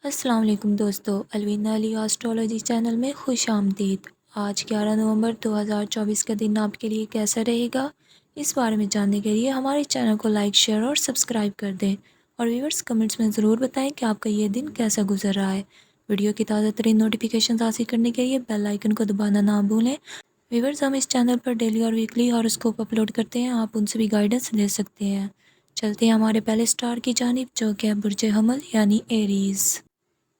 السلام علیکم دوستو، الوینا علی آسٹرولوجی چینل میں خوش آمدید۔ آج 11 نومبر 2024 کا دن آپ کے لیے کیسا رہے گا، اس بارے میں جاننے کے لیے ہمارے چینل کو لائک، شیئر اور سبسکرائب کر دیں، اور ویورز کمنٹس میں ضرور بتائیں کہ آپ کا یہ دن کیسا گزر رہا ہے۔ ویڈیو کی تازہ ترین نوٹیفیکیشنز حاصل کرنے کے لیے بیل آئیکن کو دبانا نہ بھولیں۔ ویورز، ہم اس چینل پر ڈیلی اور ویکلی ہاروسکوپ اپلوڈ کرتے ہیں، آپ ان سے بھی گائیڈنس لے سکتے ہیں۔ چلتے ہیں ہمارے پہلے سٹار کی جانب، جو کہ ہے برج حمل یعنی ایریز۔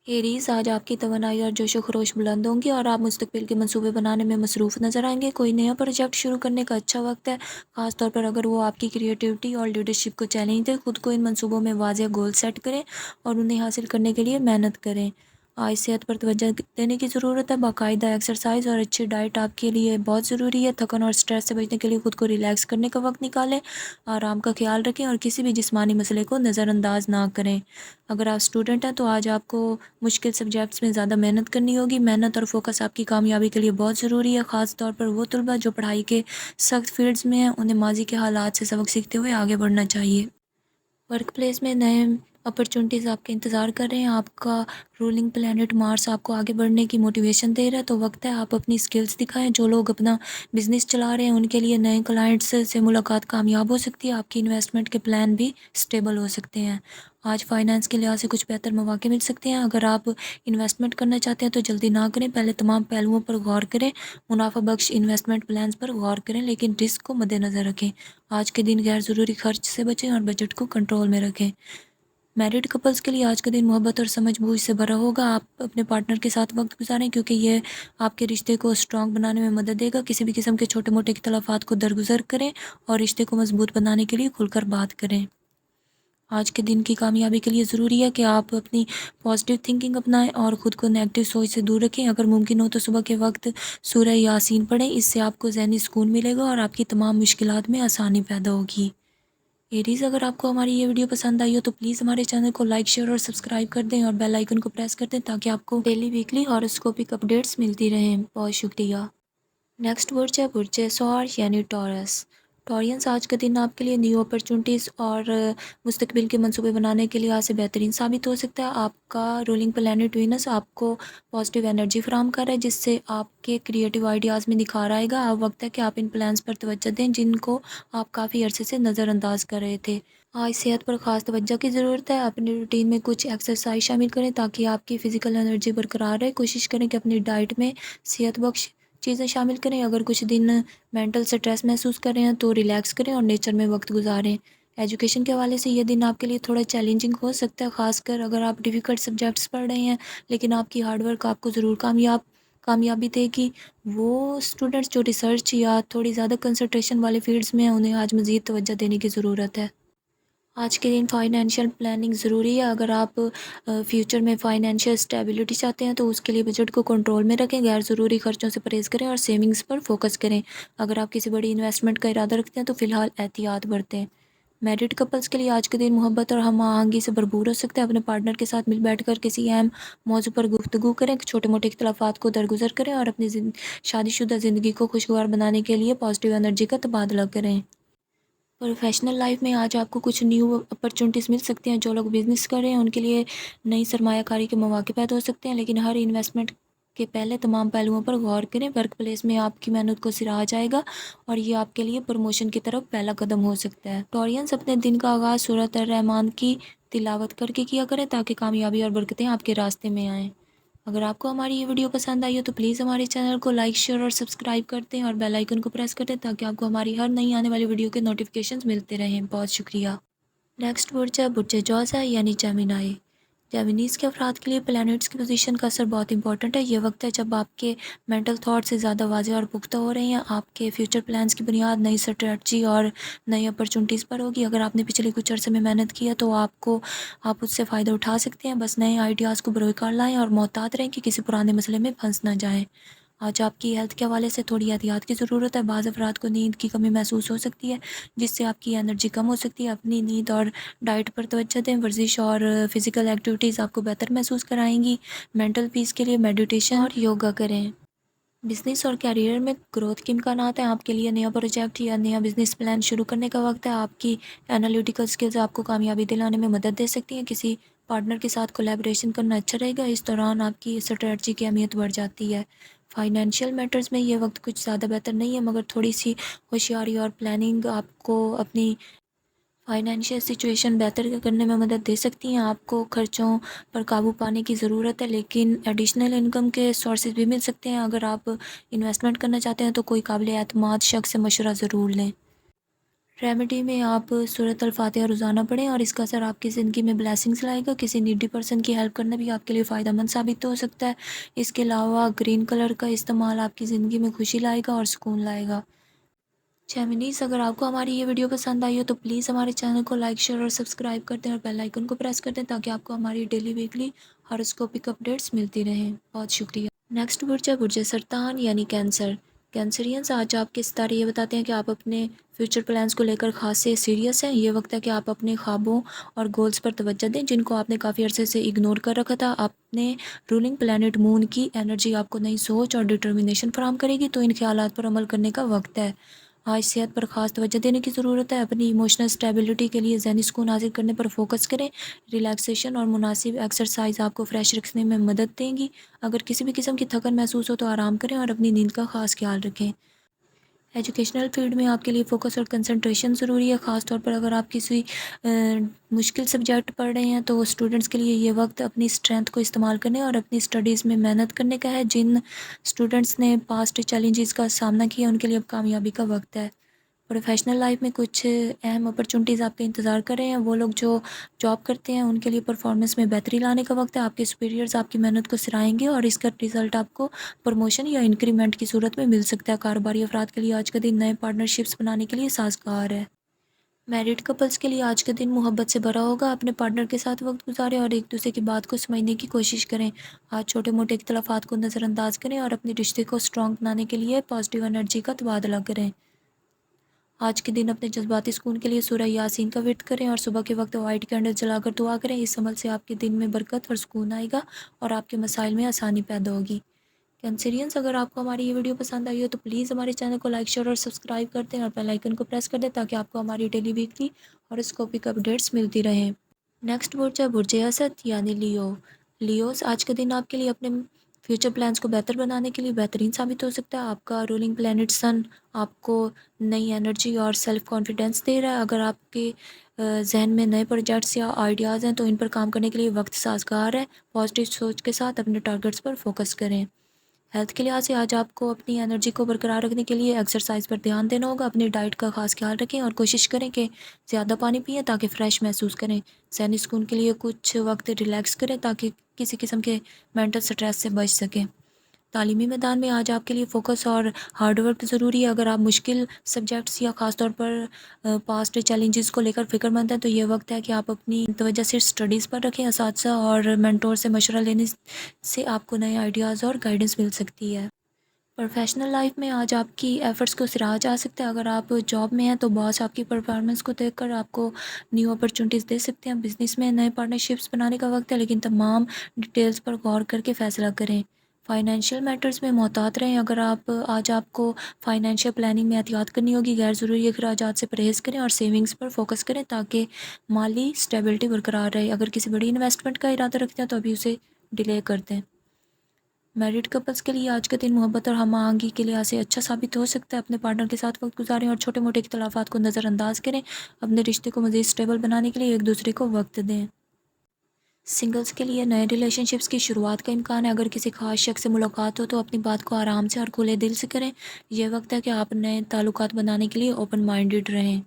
ایریز، آج آپ کی توانائی اور جوش و خروش بلند ہوں گی اور آپ مستقبل کے منصوبے بنانے میں مصروف نظر آئیں گے۔ کوئی نیا پروجیکٹ شروع کرنے کا اچھا وقت ہے، خاص طور پر اگر وہ آپ کی کریٹیوٹی اور لیڈرشپ کو چیلنج دے۔ خود کو ان منصوبوں میں واضح گول سیٹ کریں اور انہیں حاصل کرنے کے لیے محنت کریں۔ آج صحت پر توجہ دینے کی ضرورت ہے۔ باقاعدہ ایکسرسائز اور اچھی ڈائٹ آپ کے لیے بہت ضروری ہے۔ تھکن اور سٹریس سے بچنے کے لیے خود کو ریلیکس کرنے کا وقت نکالیں، آرام کا خیال رکھیں اور کسی بھی جسمانی مسئلے کو نظر انداز نہ کریں۔ اگر آپ اسٹوڈنٹ ہیں تو آج آپ کو مشکل سبجیکٹس میں زیادہ محنت کرنی ہوگی۔ محنت اور فوکس آپ کی کامیابی کے لیے بہت ضروری ہے، خاص طور پر وہ طلباء جو پڑھائی کے سخت فیلڈز میں ہیں، انہیں ماضی کے حالات سے سبق سیکھتے ہوئے آگے بڑھنا چاہیے۔ ورک پلیس میں نئے اپرچونٹیز آپ کے انتظار کر رہے ہیں۔ آپ کا رولنگ پلانٹ مارس آپ کو آگے بڑھنے کی موٹیویشن دے رہا ہے، تو وقت ہے آپ اپنی سکلز دکھائیں۔ جو لوگ اپنا بزنس چلا رہے ہیں ان کے لیے نئے کلائنٹس سے ملاقات کامیاب ہو سکتی ہے۔ آپ کی انویسٹمنٹ کے پلان بھی سٹیبل ہو سکتے ہیں۔ آج فائنانس کے لحاظ سے کچھ بہتر مواقع مل سکتے ہیں۔ اگر آپ انویسٹمنٹ کرنا چاہتے ہیں تو جلدی نہ کریں، پہلے تمام پہلوؤں پر غور کریں۔ منافع بخش انویسٹمنٹ پلانز پر غور کریں، لیکن رسک کو مد نظر رکھیں۔ آج کے دن غیر ضروری خرچ سے بچیں اور بجٹ کو کنٹرول میں رکھیں۔ میرڈ کپلز کے لیے آج کا دن محبت اور سمجھ بوجھ سے بھرا ہوگا۔ آپ اپنے پارٹنر کے ساتھ وقت گزاریں کیونکہ یہ آپ کے رشتے کو اسٹرانگ بنانے میں مدد دے گا۔ کسی بھی قسم کے چھوٹے موٹے اختلافات کو درگزر کریں اور رشتے کو مضبوط بنانے کے لیے کھل کر بات کریں۔ آج کے دن کی کامیابی کے لیے ضروری ہے کہ آپ اپنی پازیٹیو تھنکنگ اپنائیں اور خود کو نیگیٹو سوچ سے دور رکھیں۔ اگر ممکن ہو تو صبح کے وقت سورہ یاسین پڑھیں، اس سے آپ کو ذہنی سکون ملے گا اور آپ کی تمام مشکلات میں آسانی پیدا ہوگی۔ ایریز، اگر آپ کو ہماری یہ ویڈیو پسند آئی ہو تو پلیز ہمارے چینل کو لائک، شیئر اور سبسکرائب کر دیں اور بیل آئیکن کو پریس کر دیں تاکہ آپ کو ڈیلی ویکلی ہاروسکوپک اپڈیٹس ملتی رہیں۔ بہت شکریہ۔ نیکسٹ برج ہے برج سوار یعنی ٹورس۔ ٹورینز، آج کا دن آپ کے لیے نیو اپرچونٹیز اور مستقبل کے منصوبے بنانے کے لحاظ سے بہترین ثابت ہو سکتا ہے۔ آپ کا رولنگ پلانٹ وینس آپ کو پازیٹیو انرجی فراہم کر رہا ہے، جس سے آپ کے کریٹیو آئیڈیاز میں نکھار آئے گا۔ اب وقت ہے کہ آپ ان پلانز پر توجہ دیں جن کو آپ کافی عرصے سے نظر انداز کر رہے تھے۔ آج صحت پر خاص توجہ کی ضرورت ہے۔ اپنی روٹین میں کچھ ایکسرسائز شامل کریں تاکہ آپ کی فزیکل انرجی برقرار رہے۔ کوشش کریں کہ اپنی ڈائٹ میں صحت بخش چیزیں شامل کریں۔ اگر کچھ دن مینٹل سٹریس محسوس کر رہے ہیں تو ریلیکس کریں اور نیچر میں وقت گزاریں۔ ایجوکیشن کے حوالے سے یہ دن آپ کے لیے تھوڑا چیلنجنگ ہو سکتا ہے، خاص کر اگر آپ ڈیفیکلٹ سبجیکٹس پڑھ رہے ہیں، لیکن آپ کی ہارڈ ورک آپ کو ضرور کامیابی دے گی۔ وہ اسٹوڈنٹس جو ریسرچ یا تھوڑی زیادہ کنسنٹریشن والے فیلڈز میں ہیں، انہیں آج مزید توجہ دینے کی ضرورت ہے۔ آج کے دن فائنینشیل پلاننگ ضروری ہے۔ اگر آپ فیوچر میں فائنینشیل اسٹیبلٹی چاہتے ہیں تو اس کے لیے بجٹ کو کنٹرول میں رکھیں، غیر ضروری خرچوں سے پرہیز کریں اور سیونگز پر فوکس کریں۔ اگر آپ کسی بڑی انویسٹمنٹ کا ارادہ رکھتے ہیں تو فی الحال احتیاط برتیں۔ میرڈ کپلز کے لیے آج کے دن محبت اور ہم آہنگی سے بھرپور ہو سکتا ہے۔ اپنے پارٹنر کے ساتھ مل بیٹھ کر کسی اہم موضوع پر گفتگو کریں، چھوٹے موٹے اختلافات کو درگزر کریں اور اپنی شادی شدہ زندگی کو خوشگوار بنانے کے لیے پازیٹیو انرجی کا تبادلہ کریں۔ پروفیشنل لائف میں آج آپ کو کچھ نیو اپرچونٹیز مل سکتے ہیں۔ جو لوگ بزنس کر رہے ہیں ان کے لیے نئی سرمایہ کاری کے مواقع پیدا ہو سکتے ہیں، لیکن ہر انویسٹمنٹ کے پہلے تمام پہلوؤں پر غور کریں۔ ورک پلیس میں آپ کی محنت کو سراہا جائے گا اور یہ آپ کے لیے پروموشن کی طرف پہلا قدم ہو سکتا ہے۔ ٹورینز، اپنے دن کا آغاز سورۃ الرحمن کی تلاوت کر کے کیا کریں تاکہ کامیابی اور برکتیں آپ کے راستے میں آئیں۔ اگر آپ کو ہماری یہ ویڈیو پسند آئی ہو تو پلیز ہمارے چینل کو لائک، شیئر اور سبسکرائب کر دیں اور بیل آئیکن کو پریس کر دیں تاکہ آپ کو ہماری ہر نئی آنے والی ویڈیو کے نوٹیفیکیشنز ملتے رہیں۔ بہت شکریہ۔ نیکسٹ برج ہے برج جوزا یعنی جیمنائی۔ جیمنیز کے افراد کے لیے پلانٹس کی پوزیشن کا اثر بہت امپورٹنٹ ہے۔ یہ وقت ہے جب آپ کے مینٹل تھاٹ سے زیادہ واضح اور پختہ ہو رہے ہیں۔ آپ کے فیوچر پلانز کی بنیاد نئی اسٹریٹجی اور نئی اپرچونٹیز پر ہوگی۔ اگر آپ نے پچھلے کچھ عرصے میں محنت کی ہے تو آپ اس سے فائدہ اٹھا سکتے ہیں۔ بس نئے آئیڈیاز کو بروئے لائیں اور محتاط رہیں کہ کسی پرانے مسئلے میں پھنس نہ جائیں۔ آج آپ کی ہیلتھ کے حوالے سے تھوڑی احتیاط کی ضرورت ہے۔ بعض افراد کو نیند کی کمی محسوس ہو سکتی ہے، جس سے آپ کی انرجی کم ہو سکتی ہے۔ اپنی نیند اور ڈائٹ پر توجہ دیں۔ ورزش اور فزیکل ایکٹیویٹیز آپ کو بہتر محسوس کرائیں گی۔ مینٹل پیس کے لیے میڈیٹیشن اور یوگا کریں۔ بزنس اور کیریئر میں گروتھ کے امکانات ہیں۔ آپ کے لیے نیا پروجیکٹ یا نیا بزنس پلان شروع کرنے کا وقت ہے۔ آپ کی انالیٹیکل سکلز آپ کو کامیابی دلانے میں مدد دے سکتی ہیں۔ کسی پارٹنر کے ساتھ کولیبریشن کرنا اچھا رہے گا، اس دوران آپ کی اسٹریٹجی کی اہمیت بڑھ جاتی ہے۔ فائنینشیل میٹرز میں یہ وقت کچھ زیادہ بہتر نہیں ہے، مگر تھوڑی سی ہوشیاری اور پلاننگ آپ کو اپنی فائنینشیل سچویشن بہتر کرنے میں مدد دے سکتی ہیں۔ آپ کو خرچوں پر قابو پانے کی ضرورت ہے، لیکن ایڈیشنل انکم کے سورسز بھی مل سکتے ہیں۔ اگر آپ انویسٹمنٹ کرنا چاہتے ہیں تو کوئی قابل اعتماد شخص سے مشورہ ضرور لیں۔ ریمیڈی میں آپ سورۃ الفاتحہ روزانہ پڑھیں اور اس کا اثر آپ کی زندگی میں بلیسنگز لائے گا۔ کسی نیڈی پرسن کی ہیلپ کرنا بھی آپ کے لیے فائدہ مند ثابت ہو سکتا ہے۔ اس کے علاوہ گرین کلر کا استعمال آپ کی زندگی میں خوشی لائے گا اور سکون لائے گا۔ جیمنیز، اگر آپ کو ہماری یہ ویڈیو پسند آئی ہو تو پلیز ہمارے چینل کو لائک، شیئر اور سبسکرائب کر دیں اور بیل آئیکن کو پریس کر دیں تاکہ آپ کو ہماری ڈیلی ویکلی ہاروسکوپک اپڈیٹس ملتی رہیں۔ بہت شکریہ۔ نیکسٹ برج ہے برج سرطان یعنی کینسر۔ کینسرینز، آج آپ کے ستارے یہ بتاتے ہیں کہ آپ اپنے فیوچر پلانز کو لے کر خاصے سیریس ہیں۔ یہ وقت ہے کہ آپ اپنے خوابوں اور گولز پر توجہ دیں جن کو آپ نے کافی عرصے سے اگنور کر رکھا تھا۔ اپنے رولنگ پلانٹ مون کی انرجی آپ کو نئی سوچ اور ڈٹرمنیشن فراہم کرے گی، تو ان خیالات پر عمل کرنے کا وقت ہے۔ آج صحت پر خاص توجہ دینے کی ضرورت ہے۔ اپنی ایموشنل اسٹیبلٹی کے لیے ذہنی سکون حاصل کرنے پر فوکس کریں۔ ریلیکسیشن اور مناسب ایکسرسائز آپ کو فریش رکھنے میں مدد دیں گی۔ اگر کسی بھی قسم کی تھکن محسوس ہو تو آرام کریں اور اپنی نیند کا خاص خیال رکھیں۔ ایجوکیشنل فیلڈ میں آپ کے لیے فوکس اور کنسنٹریشن ضروری ہے، خاص طور پر اگر آپ کسی مشکل سبجیکٹ پڑھ رہے ہیں تو اسٹوڈنٹس کے لیے یہ وقت اپنی اسٹرینتھ کو استعمال کرنے اور اپنی اسٹڈیز میں محنت کرنے کا ہے۔ جن اسٹوڈنٹس نے پاسٹ چیلنجز کا سامنا کیا ان کے لیے اب کامیابی کا وقت ہے۔ پروفیشنل لائف میں کچھ اہم اپرچونٹیز آپ کا انتظار کر رہے ہیں۔ وہ لوگ جو جاب کرتے ہیں ان کے لیے پرفارمنس میں بہتری لانے کا وقت ہے۔ آپ کے سپیریئرز آپ کی محنت کو سراہیں گے اور اس کا رزلٹ آپ کو پروموشن یا انکریمنٹ کی صورت میں مل سکتا ہے۔ کاروباری افراد کے لیے آج کا دن نئے پارٹنرشپس بنانے کے لیے سازگار ہے۔ میرڈ کپلز کے لیے آج کا دن محبت سے بھرا ہوگا۔ اپنے پارٹنر کے ساتھ وقت گزاریں اور ایک دوسرے کی بات کو سمجھنے کی کوشش کریں۔ آج چھوٹے موٹے اختلافات کو نظر انداز کریں اور اپنے رشتے کو اسٹرانگ بنانے کے لیے پازیٹیو انرجی کا تبادلہ کریں۔ آج کے دن اپنے جذباتی سکون کے لیے سورہ یاسین کا ورد کریں اور صبح کے وقت وائٹ کینڈل جلا کر دعا کریں۔ اس عمل سے آپ کے دن میں برکت اور سکون آئے گا اور آپ کے مسائل میں آسانی پیدا ہوگی۔ کینسرینز، اگر آپ کو ہماری یہ ویڈیو پسند آئی ہو تو پلیز ہمارے چینل کو لائک، شیئر اور سبسکرائب کر دیں اور بیل آئیکن کو پریس کر دیں تاکہ آپ کو ہماری ڈیلی ویکلی ہاروسکوپک اپڈیٹس ملتی رہیں۔ نیکسٹ برج ہے برج اسد یعنی لیو۔ لیوز، آج کا دن آپ کے لیے اپنے فیوچر پلانز کو بہتر بنانے کے لیے بہترین ثابت ہو سکتا ہے۔ آپ کا رولنگ پلانٹ سن آپ کو نئی انرجی اور سیلف کانفیڈنس دے رہا ہے۔ اگر آپ کے ذہن میں نئے پروجیکٹس یا آئیڈیاز ہیں تو ان پر کام کرنے کے لیے وقت سازگار ہے۔ پازیٹیو سوچ کے ساتھ اپنے ٹارگٹس پر فوکس کریں۔ ہیلتھ کے لحاظ سے آج آپ کو اپنی انرجی کو برقرار رکھنے کے لیے ایکسرسائز پر دھیان دینا ہوگا۔ اپنی ڈائٹ کا خاص خیال رکھیں اور کوشش کریں کہ زیادہ پانی پئیں تاکہ فریش محسوس کریں۔ ذہنی سکون کے لیے کچھ وقت ریلیکس کریں تاکہ کسی قسم کے مینٹل سٹریس سے بچ سکیں۔ تعلیمی میدان میں آج آپ کے لیے فوکس اور ہارڈ ورک ضروری ہے۔ اگر آپ مشکل سبجیکٹس یا خاص طور پر پاسٹ چیلنجز کو لے کر فکر مند ہیں تو یہ وقت ہے کہ آپ اپنی توجہ صرف اسٹڈیز پر رکھیں۔ اساتذہ اور مینٹور سے مشورہ لینے سے آپ کو نئے آئیڈیاز اور گائیڈنس مل سکتی ہے۔ پروفیشنل لائف میں آج آپ کی ایفرٹس کو سراہا جا سکتا ہے۔ اگر آپ جاب میں ہیں تو باس آپ کی پرفارمنس کو دیکھ کر آپ کو نیو اپرچونٹیز دے سکتے ہیں۔ بزنس میں نئے پارٹنرشپس بنانے کا وقت ہے، لیکن تمام ڈیٹیلز پر غور کر کے فیصلہ کریں۔ فائنینشیل میٹرز میں محتاط رہیں۔ اگر آج آپ کو فائنینشیل پلاننگ میں احتیاط کرنی ہوگی، غیر ضروری اخراجات سے پرہیز کریں اور سیونگز پر فوکس کریں تاکہ مالی اسٹیبلٹی برقرار رہے۔ اگر کسی بڑی انویسٹمنٹ کا ارادہ رکھتے ہیں تو ابھی اسے ڈیلے کر دیں۔ میرڈ کپلز کے لیے آج کا دن محبت اور ہم آہنگی کے لحاظ سے اچھا ثابت ہو سکتا ہے۔ اپنے پارٹنر کے ساتھ وقت گزاریں اور چھوٹے موٹے اختلافات کو نظر انداز کریں۔ اپنے رشتے کو مزید اسٹیبل بنانے کے لیے ایک دوسرے کو وقت دیں۔ سنگلز کے لیے نئے ریلیشن شپس کی شروعات کا امکان ہے۔ اگر کسی خاص شخص سے ملاقات ہو تو اپنی بات کو آرام سے اور کھلے دل سے کریں۔ یہ وقت ہے کہ آپ نئے تعلقات بنانے کے لیے اوپن مائنڈڈ رہیں۔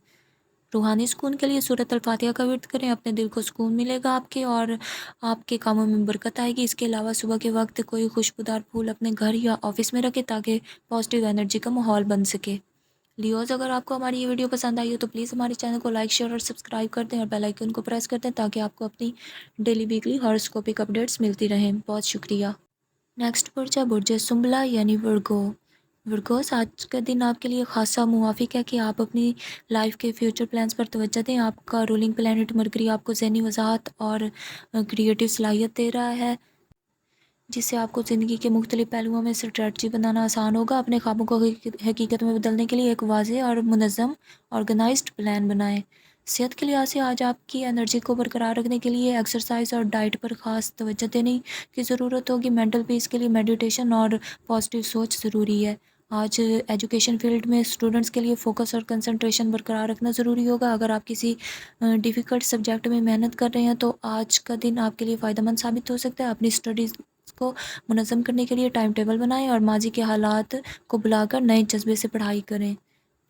روحانی سکون کے لیے سورۃ الفاتحہ کا ورد کریں۔ اپنے دل کو سکون ملے گا آپ کے اور آپ کے کاموں میں برکت آئے گی۔ اس کے علاوہ صبح کے وقت کوئی خوشبودار پھول اپنے گھر یا آفس میں رکھیں تاکہ پازیٹیو انرجی کا ماحول بن سکے۔ لیوز، اگر آپ کو ہماری یہ ویڈیو پسند آئی ہو تو پلیز ہمارے چینل کو لائک، شیئر اور سبسکرائب کر دیں اور بیل آئیکن کو پریس کر دیں تاکہ آپ کو اپنی ڈیلی ویکلی ہاروسکوپک اپڈیٹس ملتی رہیں۔ بہت شکریہ۔ نیکسٹ برج ہے برج سنبلا یعنی ورگو۔ ورگوز، آج کا دن آپ کے لیے خاصا موافق ہے کہ آپ اپنی لائف کے فیوچر پلانز پر توجہ دیں۔ آپ کا رولنگ پلانٹ مرکری آپ کو ذہنی وضاحت اور کریٹیو صلاحیت دے رہا ہے، جس سے آپ کو زندگی کے مختلف پہلوؤں میں اسٹریٹجی بنانا آسان ہوگا۔ اپنے خوابوں کو حقیقت میں بدلنے کے لیے ایک واضح اور منظم آرگنائزڈ پلان بنائیں۔ صحت کے لحاظ سے آج آپ کی انرجی کو برقرار رکھنے کے لیے ایکسرسائز اور ڈائٹ پر خاص توجہ دینے کی ضرورت ہوگی۔ مینٹل پیس کے لیے میڈیٹیشن اور پازیٹیو سوچ ضروری ہے۔ آج ایجوکیشن فیلڈ میں اسٹوڈنٹس کے لیے فوکس اور کنسنٹریشن برقرار رکھنا ضروری ہوگا۔ اگر آپ کسی ڈیفیکلٹ سبجیکٹ میں محنت کر رہے ہیں تو آج کا دن آپ کے لیے فائدہ مند ثابت ہو سکتا ہے۔ اپنی اسٹڈیز کو منظم کرنے کے لیے ٹائم ٹیبل بنائیں اور ماضی کے حالات کو بلا کر نئے جذبے سے پڑھائی کریں۔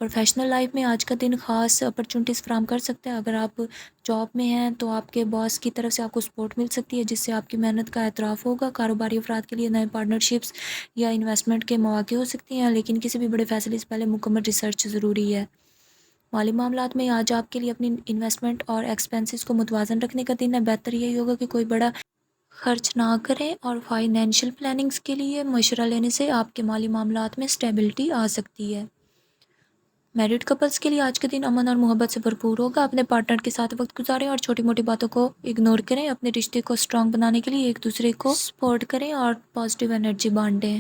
پروفیشنل لائف میں آج کا دن خاص اپرچونٹیز فراہم کر سکتا ہے۔ اگر آپ جاب میں ہیں تو آپ کے باس کی طرف سے آپ کو سپورٹ مل سکتی ہے جس سے آپ کی محنت کا اعتراف ہوگا۔ کاروباری افراد کے لیے نئے پارٹنرشپس یا انویسٹمنٹ کے مواقع ہو سکتی ہیں، لیکن کسی بھی بڑے فیصلے سے پہلے مکمل ریسرچ ضروری ہے۔ مالی معاملات میں آج آپ کے لیے اپنی انویسٹمنٹ اور ایکسپینسز کو متوازن رکھنے کا دن ہے۔ بہتر یہی ہوگا کہ کوئی بڑا خرچ نہ کریں اور فائنینشیل پلاننگز کے لیے مشورہ لینے سے آپ کے مالی معاملات میں اسٹیبلٹی آ سکتی ہے۔ میرڈ کپلز کے لیے آج کا دن امن اور محبت سے بھرپور ہوگا۔ اپنے پارٹنر کے ساتھ وقت گزاریں اور چھوٹی موٹی باتوں کو اگنور کریں۔ اپنے رشتے کو اسٹرانگ بنانے کے لیے ایک دوسرے کو سپورٹ کریں اور پازیٹیو انرجی بانٹیں۔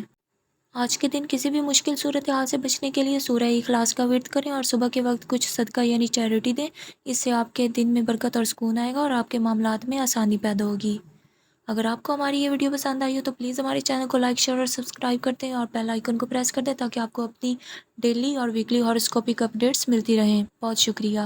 آج کے دن کسی بھی مشکل صورتحال سے بچنے کے لیے سورہ اخلاص کا ورد کریں اور صبح کے وقت کچھ صدقہ یعنی چیریٹی دیں۔ اس سے آپ کے دن میں برکت اور سکون آئے گا اور آپ کے معاملات میں آسانی پیدا ہوگی۔ اگر آپ کو ہماری یہ ویڈیو پسند آئی ہو تو پلیز ہمارے چینل کو لائک شیئر اور سبسکرائب کر دیں اور بیل آئیکن کو پریس کر دیں تاکہ آپ کو اپنی ڈیلی اور ویکلی ہاروسکوپک اپڈیٹس ملتی رہیں۔ بہت شکریہ۔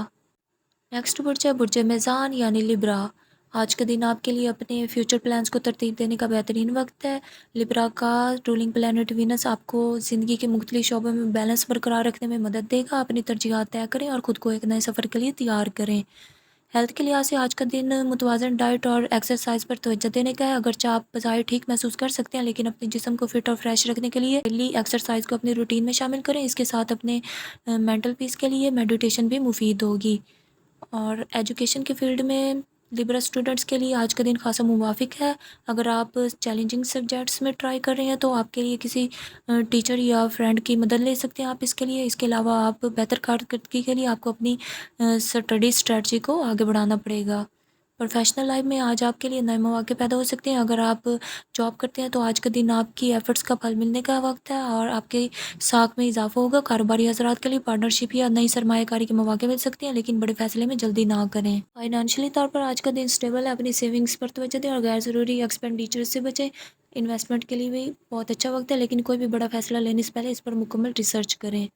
نیکسٹ برج ہے برج میزان یعنی لبرا۔ آج کا دن آپ کے لیے اپنے فیوچر پلانز کو ترتیب دینے کا بہترین وقت ہے۔ لبرا کا رولنگ پلانٹ وینس آپ کو زندگی کے مختلف شعبوں میں بیلنس برقرار رکھنے میں مدد دے گا۔ اپنی ترجیحات طے کریں اور خود کو ایک نئے سفر کے لیے تیار کریں۔ ہیلتھ کے لحاظ سے آج کا دن متوازن ڈائٹ اور ایکسرسائز پر توجہ دینے کا ہے۔ اگرچہ آپ بظاہر ٹھیک محسوس کر سکتے ہیں لیکن اپنے جسم کو فٹ اور فریش رکھنے کے لیے ڈیلی ایکسرسائز کو اپنی روٹین میں شامل کریں۔ اس کے ساتھ اپنے مینٹل پیس کے لیے میڈیٹیشن بھی مفید ہوگی۔ اور ایجوکیشن کے فیلڈ میں لبرا اسٹوڈنٹس کے لیے آج کا دن خاصا موافق ہے۔ اگر آپ چیلنجنگ سبجیکٹس میں ٹرائی کر رہے ہیں تو آپ کے لیے کسی ٹیچر یا فرینڈ کی مدد لے سکتے ہیں آپ اس کے لیے۔ اس کے علاوہ آپ بہتر کارکردگی کے لیے آپ کو اپنی اسٹڈی اسٹریٹجی کو آگے بڑھانا پڑے گا۔ پروفیشنل لائف میں آج آپ کے لیے نئے مواقع پیدا ہو سکتے ہیں۔ اگر آپ جاب کرتے ہیں تو آج کا دن آپ کی ایفرٹس کا پھل ملنے کا وقت ہے اور آپ کے ساکھ میں اضافہ ہوگا۔ کاروباری حضرات کے لیے پارٹنرشپ یا نئی سرمایہ کاری کے مواقع مل سکتے ہیں لیکن بڑے فیصلے میں جلدی نہ کریں۔ فائنینشلی طور پر آج کا دن اسٹیبل ہے۔ اپنی سیونگز پر توجہ دیں اور غیر ضروری ایکسپینڈیچر سے بچیں۔ انویسٹمنٹ کے لیے بھی بہت اچھا وقت ہے لیکن کوئی بھی بڑا فیصلہ لینے سے پہلے اس پر مکمل ریسرچ کریں۔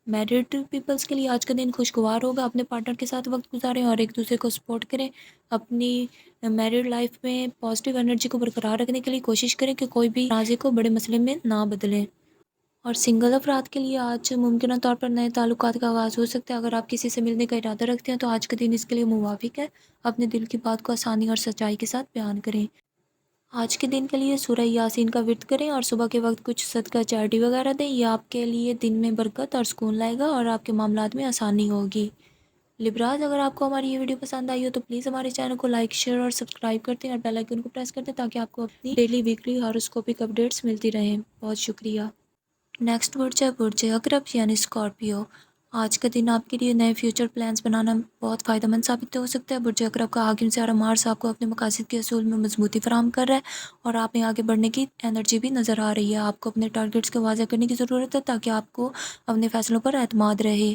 میرڈ پیپلز کے لیے آج کا دن خوشگوار ہوگا۔ اپنے پارٹنر کے ساتھ وقت گزاریں اور ایک دوسرے کو سپورٹ کریں۔ اپنی میرڈ لائف میں پازیٹیو انرجی کو برقرار رکھنے کے لیے کوشش کریں کہ کوئی بھی تنازع کو بڑے مسئلے میں نہ بدلیں۔ اور سنگل افراد کے لیے آج ممکنہ طور پر نئے تعلقات کا آغاز ہو سکتا ہے۔ اگر آپ کسی سے ملنے کا ارادہ رکھتے ہیں تو آج کا دن اس کے لیے موافق ہے۔ اپنے دل کی بات کو آسانی اور سچائی کے ساتھ بیان کریں۔ آج کے دن کے لیے سورہ یاسین کا ورد کریں اور صبح کے وقت کچھ صدقہ چیریٹی وغیرہ دیں۔ یہ آپ کے لیے دن میں برکت اور سکون لائے گا اور آپ کے معاملات میں آسانی ہوگی۔ لبراز، اگر آپ کو ہماری یہ ویڈیو پسند آئی ہو تو پلیز ہمارے چینل کو لائک شیئر اور سبسکرائب کرتے ہیں اور بیل آئیکن کو پریس کرتے ہیں تاکہ آپ کو اپنی ڈیلی ویکلی ہاروسکوپک اپڈیٹس ملتی رہیں۔ بہت شکریہ۔ نیکسٹ برج ہے برج عقرب یعنی اسکارپیو۔ آج کا دن آپ کے لیے نئے فیوچر پلانز بنانا بہت فائدہ مند ثابت ہو سکتا ہے۔ برج عقرب کا حاکم سیارہ مارس آپ کو اپنے مقاصد کے حصول میں مضبوطی فراہم کر رہا ہے اور آپ میں آگے بڑھنے کی انرجی بھی نظر آ رہی ہے۔ آپ کو اپنے ٹارگیٹس کو واضح کرنے کی ضرورت ہے تاکہ آپ کو اپنے فیصلوں پر اعتماد رہے۔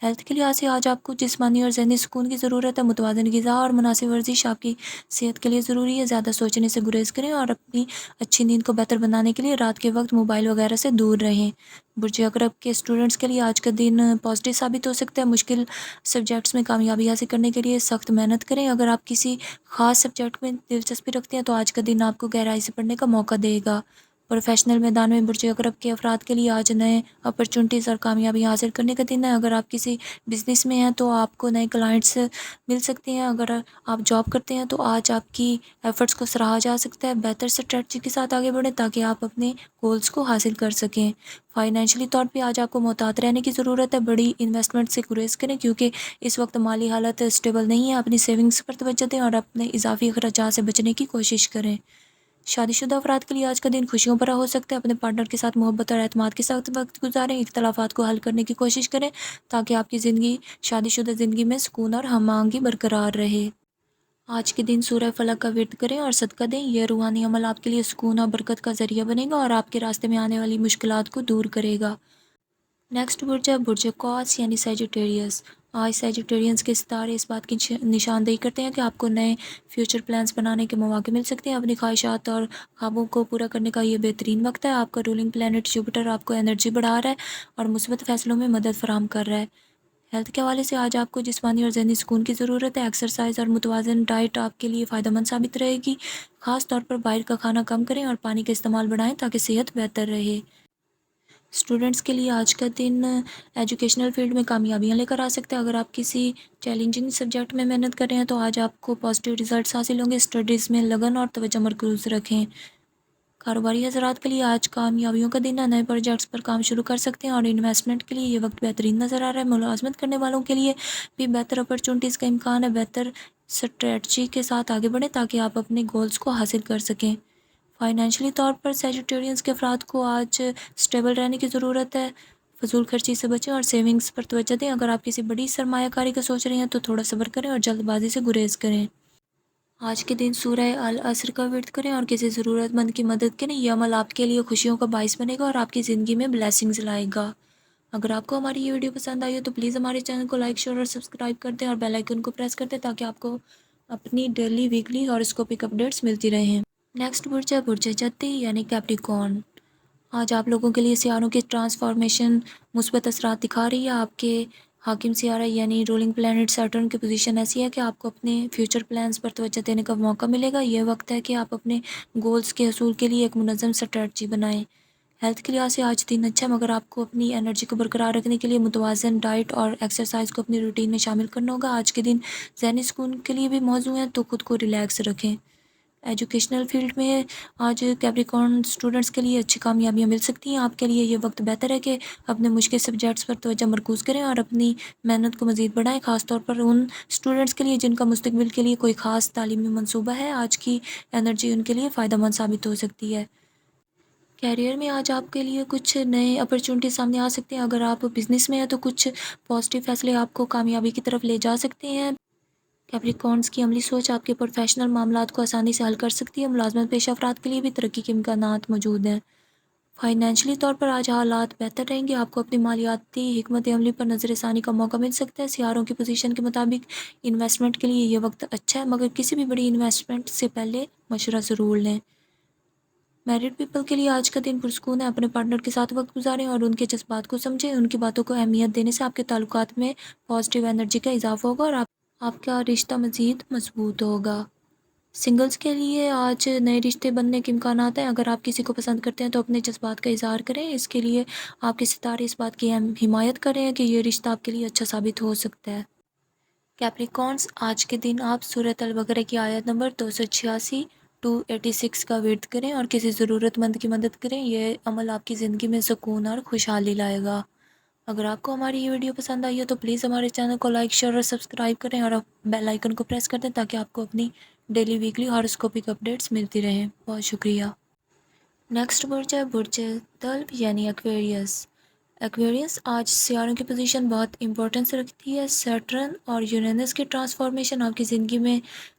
ہیلتھ کے لحاظ سے آج آپ کو جسمانی اور ذہنی سکون کی ضرورت ہے۔ متوازن غذا اور مناسب ورزش آپ کی صحت کے لیے ضروری ہے۔ زیادہ سوچنے سے گریز کریں اور اپنی اچھی نیند کو بہتر بنانے کے لیے رات کے وقت موبائل وغیرہ سے دور رہیں۔ برج عقرب کے اسٹوڈنٹس کے لیے آج کا دن پازیٹیو ثابت ہو سکتا ہے۔ مشکل سبجیکٹس میں کامیابی حاصل کرنے کے لیے سخت محنت کریں۔ اگر آپ کسی خاص سبجیکٹ میں دلچسپی رکھتے ہیں تو آج کا دن آپ کو گہرائی سے پڑھنے کا موقع دے گا۔ پروفیشنل میدان میں برج عقرب کے افراد کے لیے آج نئے اپرچونٹیز اور کامیابی حاصل کرنے کا دن ہے۔ اگر آپ کسی بزنس میں ہیں تو آپ کو نئے کلائنٹس مل سکتے ہیں۔ اگر آپ جاب کرتے ہیں تو آج آپ کی ایفرٹس کو سراہا جا سکتا ہے۔ بہتر اسٹریٹجی کے ساتھ آگے بڑھیں تاکہ آپ اپنے گولز کو حاصل کر سکیں۔ فائنینشلی طور پہ آج آپ کو محتاط رہنے کی ضرورت ہے۔ بڑی انویسٹمنٹ سے گریز کریں کیونکہ اس وقت مالی حالت اسٹیبل نہیں ہے۔ اپنی سیونگز پر توجہ دیں اور اپنے اضافی اخراجات سے بچنے کی کوشش کریں۔ شادی شدہ افراد کے لیے آج کا دن خوشیوں بھرا ہو سکتا ہے۔ اپنے پارٹنر کے ساتھ محبت اور اعتماد کے ساتھ وقت گزاریں۔ اختلافات کو حل کرنے کی کوشش کریں تاکہ آپ کی شادی شدہ زندگی میں سکون اور ہم آہنگی برقرار رہے۔ آج کے دن سورہ فلق کا ورد کریں اور صدقہ دیں۔ یہ روحانی عمل آپ کے لیے سکون اور برکت کا ذریعہ بنے گا اور آپ کے راستے میں آنے والی مشکلات کو دور کرے گا۔ نیکسٹ برج ہے برج قوس یعنی سیجیٹیریس۔ آج سیجیٹیرینس کے ستارے اس بات کی نشاندہی کرتے ہیں کہ آپ کو نئے فیوچر پلانز بنانے کے مواقع مل سکتے ہیں۔ اپنی خواہشات اور خوابوں کو پورا کرنے کا یہ بہترین وقت ہے۔ آپ کا رولنگ پلانٹ جوپیٹر آپ کو انرجی بڑھا رہا ہے اور مثبت فیصلوں میں مدد فراہم کر رہا ہے۔ ہیلتھ کے حوالے سے آج آپ کو جسمانی اور ذہنی سکون کی ضرورت ہے۔ ایکسرسائز اور متوازن ڈائٹ آپ کے لیے فائدہ مند ثابت رہے گی۔ خاص طور پر باہر کا کھانا کم کریں اور پانی کا استعمال بڑھائیں تاکہ صحت بہتر رہے۔ اسٹوڈنٹس کے لیے آج کا دن ایجوکیشنل فیلڈ میں کامیابیاں لے کر آ سکتے ہیں۔ اگر آپ کسی چیلنجنگ سبجیکٹ میں محنت کر رہے ہیں تو آج آپ کو پازیٹیو ریزلٹس حاصل ہوں گے۔ اسٹڈیز میں لگن اور توجہ مرکوز رکھیں۔ کاروباری حضرات کے لیے آج کامیابیوں کا دن ہے۔ نئے پروجیکٹس پر کام شروع کر سکتے ہیں اور انویسٹمنٹ کے لیے یہ وقت بہترین نظر آ رہا ہے۔ ملازمت کرنے والوں کے لیے بھی بہتر اپرچونٹیز کا امکان ہے۔ بہتر اسٹریٹجی کے ساتھ آگے بڑھیں تاکہ آپ اپنے گولز کو حاصل کر سکیں۔ فائنینشلی طور پر سیجیٹیرینس کے افراد کو آج اسٹیبل رہنے کی ضرورت ہے۔ فضول خرچی سے بچیں اور سیونگز پر توجہ دیں۔ اگر آپ کسی بڑی سرمایہ کاری کا سوچ رہے ہیں تو تھوڑا صبر کریں اور جلد بازی سے گریز کریں۔ آج کے دن سورہ العصر کا ورد کریں اور کسی ضرورت مند کی مدد کریں۔ یہ عمل آپ کے لیے خوشیوں کا باعث بنے گا اور آپ کی زندگی میں بلیسنگز لائے گا۔ اگر آپ کو ہماری یہ ویڈیو پسند آئی ہو تو پلیز ہمارے چینل کو لائک شیئر اور سبسکرائب کر دیں اور بیل آئیکن کو پریس کر دیں تاکہ آپ کو اپنی ڈیلی ویکلی ہاروسکوپک اپڈیٹس ملتی رہیں۔ نیکسٹ برج ہے برج جدی یعنی کیپریکارن۔ آج آپ لوگوں کے لیے سیاروں کی ٹرانسفارمیشن مثبت اثرات دکھا رہی ہے۔ آپ کے حاکم سیارہ یعنی رولنگ پلانٹ سیٹرن کی پوزیشن ایسی ہے کہ آپ کو اپنے فیوچر پلانز پر توجہ دینے کا موقع ملے گا۔ یہ وقت ہے کہ آپ اپنے گولز کے حصول کے لیے ایک منظم اسٹریٹجی بنائیں۔ ہیلتھ کے لحاظ سے آج دن اچھا ہے مگر آپ کو اپنی انرجی کو برقرار رکھنے کے لیے متوازن ڈائٹ اور ایکسرسائز کو اپنی روٹین میں شامل کرنا ہوگا۔ آج کے دن ذہنی سکون کے لیے بھی موزوں ہیں تو خود کو ریلیکس رکھیں۔ ایجوکیشنل فیلڈ میں آج کیپریکارن اسٹوڈنٹس کے لیے اچھی کامیابیاں مل سکتی ہیں۔ آپ کے لیے یہ وقت بہتر ہے کہ اپنے مشکل سبجیکٹس پر توجہ مرکوز کریں اور اپنی محنت کو مزید بڑھائیں، خاص طور پر ان اسٹوڈنٹس کے لیے جن کا مستقبل کے لیے کوئی خاص تعلیمی منصوبہ ہے۔ آج کی انرجی ان کے لیے فائدہ مند ثابت ہو سکتی ہے۔ کیریئر میں آج آپ کے لیے کچھ نئے اپرچونٹی سامنے آ سکتے ہیں۔ اگر آپ بزنس میں ہیں تو کچھ پازیٹیو فیصلے آپ کو کامیابی کی طرف لے جا سکتے ہیں۔ کیپریکارنس کی عملی سوچ آپ کے پروفیشنل معاملات کو آسانی سے حل کر سکتی ہے۔ ملازمت پیشہ افراد کے لیے بھی ترقی کے امکانات موجود ہیں۔ فائنینشلی طور پر آج حالات بہتر رہیں گے۔ آپ کو اپنی مالیاتی حکمت عملی پر نظر ثانی کا موقع مل سکتا ہے۔ سیاروں کی پوزیشن کے مطابق انویسٹمنٹ کے لیے یہ وقت اچھا ہے مگر کسی بھی بڑی انویسٹمنٹ سے پہلے مشورہ ضرور لیں۔ میرڈ پیپل کے لیے آج کا دن پرسکون ہے۔ اپنے پارٹنر کے ساتھ وقت گزاریں اور ان کے جذبات کو سمجھیں۔ ان کی باتوں کو اہمیت دینے سے آپ کے تعلقات میں پازیٹیو انرجی کا اضافہ ہوگا اور آپ کا رشتہ مزید مضبوط ہوگا۔ سنگلز کے لیے آج نئے رشتے بننے کے امکانات ہیں۔ اگر آپ کسی کو پسند کرتے ہیں تو اپنے جذبات کا اظہار کریں۔ اس کے لیے آپ کے ستارے اس بات کی حمایت کر رہے ہیں کہ یہ رشتہ آپ کے لیے اچھا ثابت ہو سکتا ہے۔ کیپریکارنس آج کے دن آپ سورۃ البقرہ کی آیت نمبر 286 286 کا ورد کریں اور کسی ضرورت مند کی مدد کریں۔ یہ عمل آپ کی زندگی میں سکون اور خوشحالی لائے گا۔ اگر آپ کو ہماری یہ ویڈیو پسند آئی ہو تو پلیز ہمارے چینل کو لائک شیئر اور سبسکرائب کریں اور بیل آئیکن کو پریس کر دیں تاکہ آپ کو اپنی ڈیلی ویکلی ہاروسکوپک اپڈیٹس ملتی رہیں۔ بہت شکریہ۔ نیکسٹ برج ہے برج دلو یعنی ایکویریس۔ ایکویریس آج سیاروں کی پوزیشن بہت امپورٹنس رکھتی ہے۔ سیٹرن اور یورینس کی ٹرانسفارمیشن آپ کی زندگی میں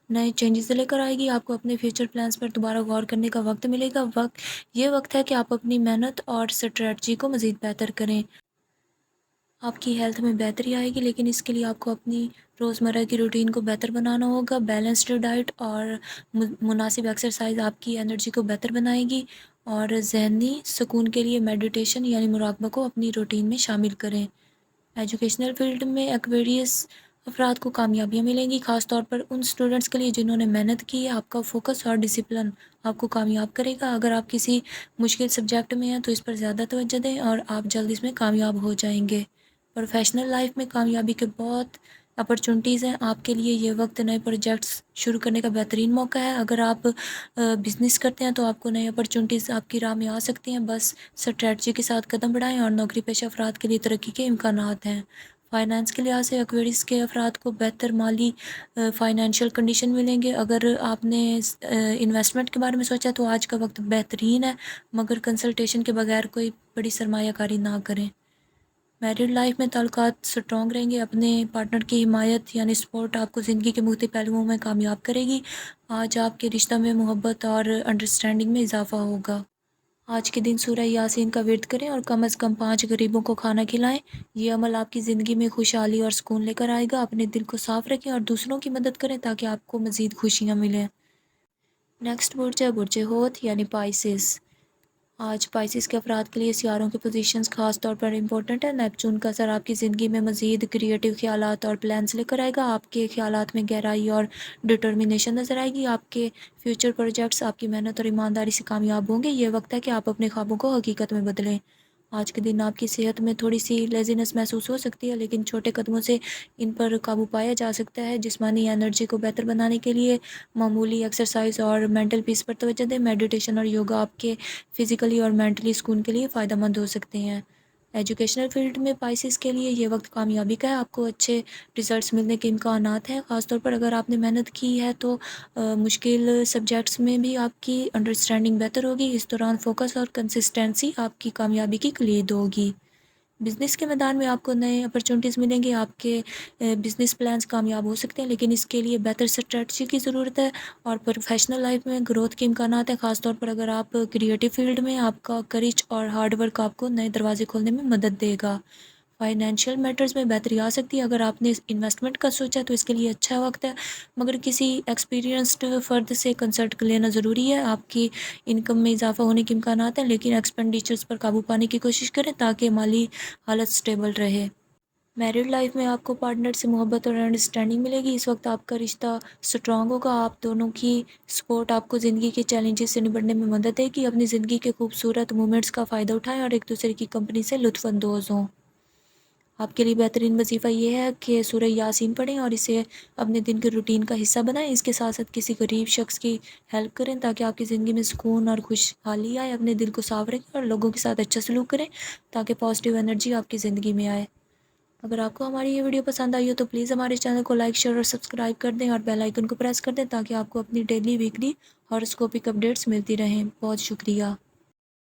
نئے چینجز لے کر آئے گی۔ آپ کو اپنے فیوچر پلانز پر دوبارہ غور کرنے کا وقت ملے گا۔ یہ وقت ہے کہ آپ اپنی محنت اور اسٹریٹجی کو مزید بہتر کریں۔ آپ کی ہیلتھ میں بہتری آئے گی لیکن اس کے لیے آپ کو اپنی روزمرہ کی روٹین کو بہتر بنانا ہوگا۔ بیلنسڈ ڈائٹ اور مناسب ایکسرسائز آپ کی انرجی کو بہتر بنائے گی اور ذہنی سکون کے لیے میڈیٹیشن یعنی مراقبہ کو اپنی روٹین میں شامل کریں۔ ایجوکیشنل فیلڈ میں ایکویریس افراد کو کامیابیاں ملیں گی، خاص طور پر ان اسٹوڈنٹس کے لیے جنہوں نے محنت کی ہے۔ آپ کا فوکس اور ڈسپلن آپ کو کامیاب کرے گا۔ اگر آپ کسی مشکل سبجیکٹ میں ہیں تو اس پر زیادہ توجہ دیں اور آپ جلد اس میں کامیاب ہو جائیں گے۔ پروفیشنل لائف میں کامیابی کے بہت اپرچونٹیز ہیں۔ آپ کے لیے یہ وقت نئے پروجیکٹس شروع کرنے کا بہترین موقع ہے۔ اگر آپ بزنس کرتے ہیں تو آپ کو نئے اپرچونٹیز آپ کی راہ میں آ سکتی ہیں، بس اسٹریٹجی کے ساتھ قدم بڑھائیں اور نوکری پیشہ افراد کے لیے ترقی کے امکانات ہیں۔ فائنانس کے لحاظ سے ایکویریس کے افراد کو بہتر مالی فائنینشیل کنڈیشن ملیں گے۔ اگر آپ نے انویسٹمنٹ کے بارے میں سوچا تو آج کا وقت بہترین ہے مگر کنسلٹیشن کے بغیر کوئی بڑی سرمایہ کاری نہ کریں۔ میرڈ لائف میں تعلقات سٹرونگ رہیں گے۔ اپنے پارٹنر کی حمایت یعنی سپورٹ آپ کو زندگی کے مختلف پہلوؤں میں کامیاب کرے گی۔ آج آپ کے رشتہ میں محبت اور انڈرسٹینڈنگ میں اضافہ ہوگا۔ آج کے دن سورہ یاسین کا ورد کریں اور کم از کم 5 غریبوں کو کھانا کھلائیں۔ یہ عمل آپ کی زندگی میں خوشحالی اور سکون لے کر آئے گا۔ اپنے دل کو صاف رکھیں اور دوسروں کی مدد کریں تاکہ آپ کو مزید خوشیاں ملیں۔ نیکسٹ برج ہے برج ہوت یعنی پائسس۔ آج پائسس کے افراد کے لیے سیاروں کی پوزیشنز خاص طور پر امپورٹنٹ ہے۔ نیپچون کا اثر آپ کی زندگی میں مزید کریٹو خیالات اور پلانس لے کر آئے گا۔ آپ کے خیالات میں گہرائی اور ڈٹرمنیشن نظر آئے گی۔ آپ کے فیوچر پروجیکٹس آپ کی محنت اور ایمانداری سے کامیاب ہوں گے۔ یہ وقت ہے کہ آپ اپنے خوابوں کو حقیقت میں بدلیں۔ آج کے دن آپ کی صحت میں تھوڑی سی لیزینس محسوس ہو سکتی ہے، لیکن چھوٹے قدموں سے ان پر قابو پایا جا سکتا ہے۔ جسمانی انرجی کو بہتر بنانے کے لیے معمولی ایکسرسائز اور مینٹل پیس پر توجہ دیں۔ میڈیٹیشن اور یوگا آپ کے فزیکلی اور مینٹلی سکون کے لیے فائدہ مند ہو سکتے ہیں۔ ایجوکیشنل فیلڈ میں پائسس کے لیے یہ وقت کامیابی کا ہے۔ آپ کو اچھے ریزلٹس ملنے کے امکانات ہیں، خاص طور پر اگر آپ نے محنت کی ہے تو مشکل سبجیکٹس میں بھی آپ کی انڈرسٹینڈنگ بہتر ہوگی۔ اس دوران فوکس اور کنسسٹنسی آپ کی کامیابی کی کلید ہوگی۔ بزنس کے میدان میں آپ کو نئے اپرچونٹیز ملیں گے۔ آپ کے بزنس پلانز کامیاب ہو سکتے ہیں، لیکن اس کے لیے بہتر اسٹریٹجی کی ضرورت ہے۔ اور پروفیشنل لائف میں گروتھ کے امکانات ہیں، خاص طور پر اگر آپ کریٹو فیلڈ میں آپ کا کریج اور ہارڈ ورک آپ کو نئے دروازے کھولنے میں مدد دے گا۔ فائنینشیل میٹرز میں بہتری آ سکتی ہے۔ اگر آپ نے انویسٹمنٹ کا سوچا تو اس کے لیے اچھا وقت ہے، مگر کسی ایکسپیرینسڈ فرد سے کنسلٹ لینا ضروری ہے۔ آپ کی انکم میں اضافہ ہونے کے امکانات ہیں، لیکن ایکسپینڈیچرز پر قابو پانے کی کوشش کریں تاکہ مالی حالت سٹیبل رہے۔ میرڈ لائف میں آپ کو پارٹنر سے محبت اور انڈرسٹینڈنگ ملے گی۔ اس وقت آپ کا رشتہ سٹرانگ ہوگا۔ آپ دونوں کی سپورٹ آپ کو زندگی کے چیلنجز سے نمٹنے میں مدد دے گی۔ اپنی زندگی کے خوبصورت مومنٹس کا فائدہ اٹھائیں اور ایک دوسرے کی کمپنی سے لطف اندوز ہوں۔ آپ کے لیے بہترین وظیفہ یہ ہے کہ سورہ یاسین پڑھیں اور اسے اپنے دن کے روٹین کا حصہ بنائیں۔ اس کے ساتھ ساتھ کسی غریب شخص کی ہیلپ کریں تاکہ آپ کی زندگی میں سکون اور خوشحالی آئے۔ اپنے دل کو صاف رکھیں اور لوگوں کے ساتھ اچھا سلوک کریں تاکہ پازیٹیو انرجی آپ کی زندگی میں آئے۔ اگر آپ کو ہماری یہ ویڈیو پسند آئی ہو تو پلیز ہمارے چینل کو لائک، شیئر اور سبسکرائب کر دیں اور بیل آئیکن کو پریس کر دیں تاکہ آپ کو اپنی ڈیلی، ویکلی ہاروسکوپک اپڈیٹس ملتی رہیں۔ بہت شکریہ۔